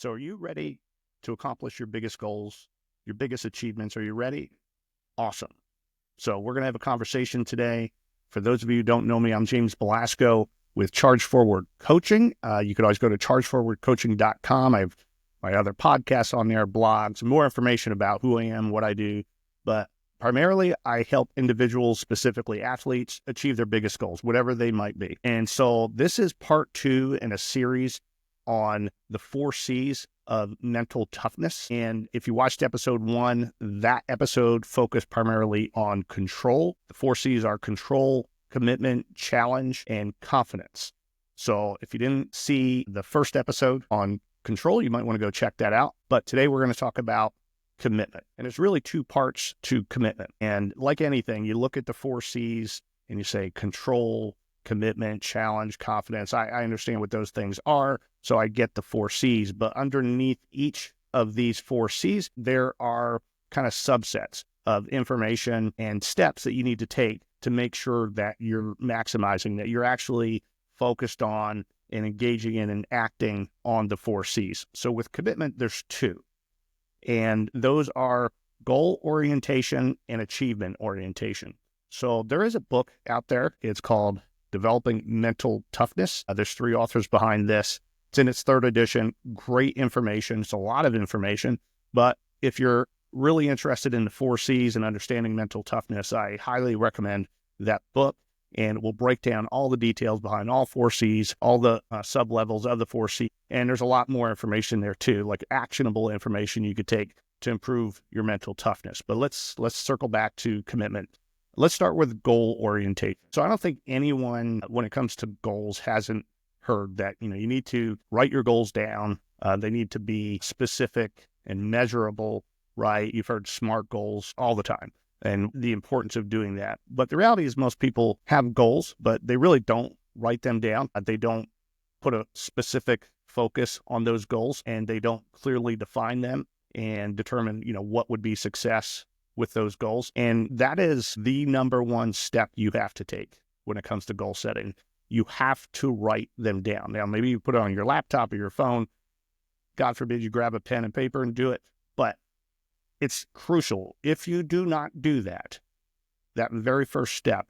So are you ready to accomplish your biggest goals, your biggest achievements? Are you ready? Awesome. So we're going to have a conversation today. For those of you who don't know me, I'm James Blasco with Charge Forward Coaching. You could always go to chargeforwardcoaching.com. I have my other podcasts on there, blogs, more information about who I am, what I do. But primarily, I help individuals, specifically athletes, achieve their biggest goals, whatever they might be. And so this is part 2 in a series on the 4 C's of mental toughness. And if you watched episode 1, that episode focused primarily on control. The 4 C's are control, commitment, challenge, and confidence. So if you didn't see the first episode on control, you might want to go check that out. But today we're going to talk about commitment. And there's really 2 parts to commitment. And like anything, you look at the 4 C's and you say control, commitment, challenge, confidence. I understand what those things are, so I get the 4 C's. But underneath each of these 4 C's, there are kind of subsets of information and steps that you need to take to make sure that you're maximizing, that you're actually focused on and engaging in and acting on the 4 C's. So with commitment, there's 2. And those are goal orientation and achievement orientation. So there is a book out there. It's called Developing Mental Toughness. There's 3 authors behind this. It's in its 3rd edition. Great information. It's a lot of information. But if you're really interested in the 4 C's and understanding mental toughness, I highly recommend that book. And it will break down all the details behind all 4 C's, all the sub-levels of the 4 C's. And there's a lot more information there too, like actionable information you could take to improve your mental toughness. But let's circle back to commitment. Let's start with goal orientation. So I don't think anyone, when it comes to goals, hasn't heard that, you need to write your goals down. They need to be specific and measurable, right? You've heard SMART goals all the time and the importance of doing that. But the reality is most people have goals, but they really don't write them down. They don't put a specific focus on those goals, and they don't clearly define them and determine, what would be success with those goals. And that is the number 1 step you have to take when it comes to goal setting. You have to write them down. Now, maybe you put it on your laptop or your phone. God forbid you grab a pen and paper and do it. But it's crucial. If you do not do that very first step,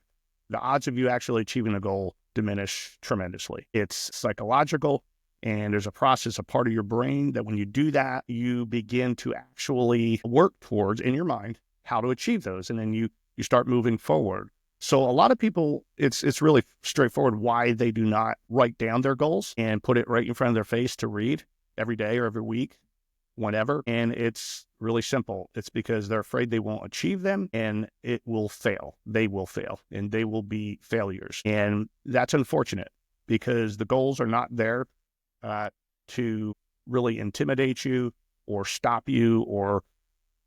the odds of you actually achieving a goal diminish tremendously. It's psychological, and there's a process, a part of your brain that when you do that, you begin to actually work towards, in your mind, how to achieve those. And then you start moving forward. So a lot of people, it's really straightforward why they do not write down their goals and put it right in front of their face to read every day or every week, whenever. And it's really simple. It's because they're afraid they won't achieve them and it will fail. They will fail and they will be failures. And that's unfortunate because the goals are not there to really intimidate you or stop you or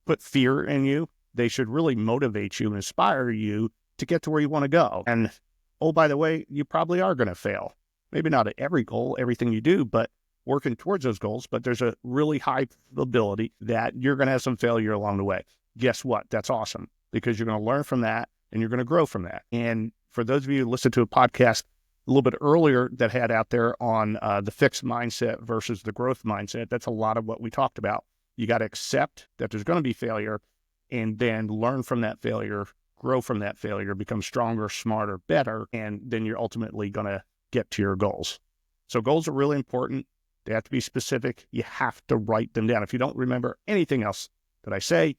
put fear in you. They should really motivate you and inspire you to get to where you want to go. And, oh, by the way, you probably are going to fail. Maybe not at every goal, everything you do, but working towards those goals. But there's a really high probability that you're going to have some failure along the way. Guess what? That's awesome because you're going to learn from that and you're going to grow from that. And for those of you who listened to a podcast a little bit earlier that had out there on the fixed mindset versus the growth mindset, that's a lot of what we talked about. You got to accept that there's going to be failure and then learn from that failure, grow from that failure, become stronger, smarter, better, and then you're ultimately going to get to your goals. So goals are really important. They have to be specific. You have to write them down. If you don't remember anything else that I say,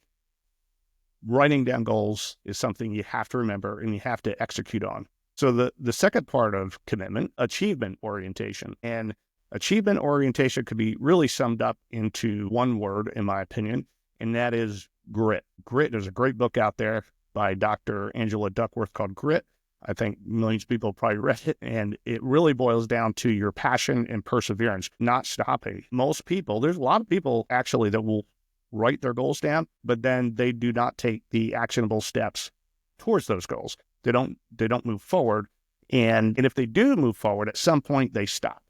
writing down goals is something you have to remember and you have to execute on. So the second part of commitment, achievement orientation. And achievement orientation could be really summed up into one word, in my opinion, and that is grit. Grit, there's a great book out there by Dr. Angela Duckworth called Grit. I think millions of people have probably read it, and it really boils down to your passion and perseverance, not stopping. Most people, there's a lot of people actually that will write their goals down, but then they do not take the actionable steps towards those goals. They don't move forward. And if they do move forward, at some point they stop.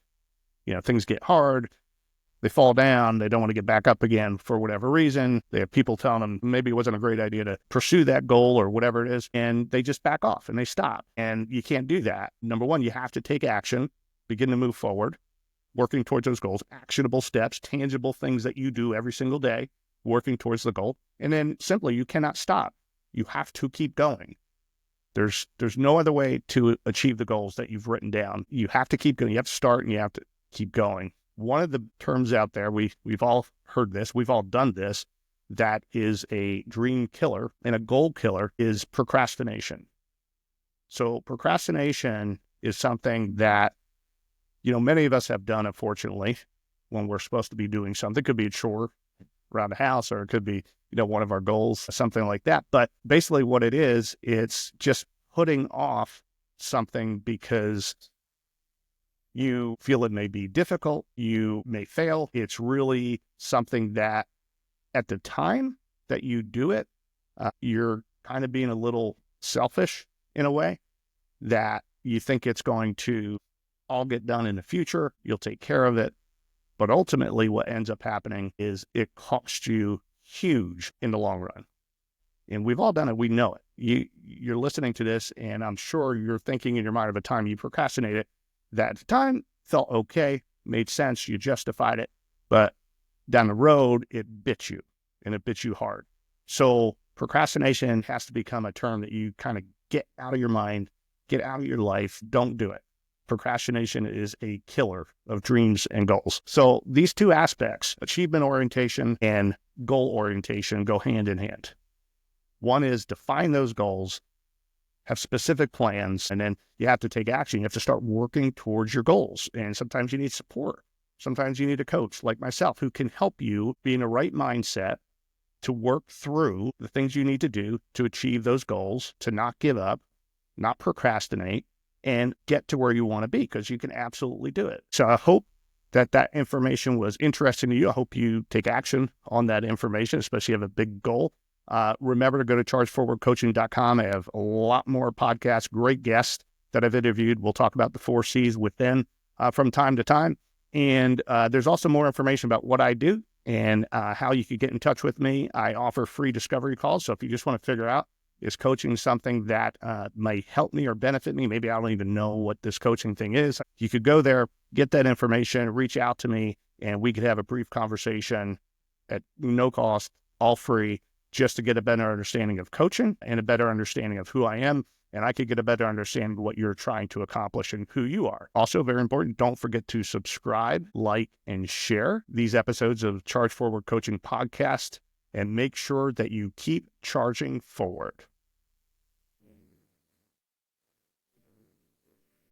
Things get hard. They fall down. They don't want to get back up again for whatever reason. They have people telling them maybe it wasn't a great idea to pursue that goal or whatever it is. And they just back off and they stop. And you can't do that. Number one, you have to take action, begin to move forward. working towards those goals, actionable steps, tangible things that you do every single day, working towards the goal. And then simply, you cannot stop. You have to keep going. There's no other way to achieve the goals that you've written down. You have to keep going. You have to start and you have to keep going. One of the terms out there, we've all heard this, we've all done this, that is a dream killer and a goal killer is procrastination. So procrastination is something that, many of us have done, unfortunately, when we're supposed to be doing something. It could be a chore around the house, or it could be, one of our goals, something like that. But basically what it is, it's just putting off something because you feel it may be difficult, you may fail. It's really something that at the time that you do it, you're kind of being a little selfish in a way, that you think it's going to all get done in the future. You'll take care of it. But ultimately what ends up happening is it costs you huge in the long run. And we've all done it. We know it. You're listening to this, and I'm sure you're thinking in your mind of a time you procrastinated that at the time felt okay, made sense, you justified it, but down the road, it bit you, and it bit you hard. So procrastination has to become a term that you kind of get out of your mind, get out of your life. Don't do it. Procrastination is a killer of dreams and goals. So these two aspects, achievement orientation and goal orientation, go hand in hand. One is define those goals, have specific plans, and then you have to take action. You have to start working towards your goals. And sometimes you need support. Sometimes you need a coach like myself who can help you be in the right mindset to work through the things you need to do to achieve those goals, to not give up, not procrastinate, and get to where you want to be, because you can absolutely do it. So I hope that information was interesting to you. I hope you take action on that information, especially if you have a big goal. Remember to go to chargeforwardcoaching.com. I have a lot more podcasts, great guests that I've interviewed. We'll talk about the 4 C's within from time to time. And there's also more information about what I do and how you can get in touch with me. I offer free discovery calls. So if you just want to figure out, is coaching something that might help me or benefit me? Maybe I don't even know what this coaching thing is. You could go there, get that information, reach out to me, and we could have a brief conversation at no cost, all free, just to get a better understanding of coaching and a better understanding of who I am. And I could get a better understanding of what you're trying to accomplish and who you are. Also, very important, don't forget to subscribe, like, and share these episodes of Charge Forward Coaching Podcast, and make sure that you keep charging forward.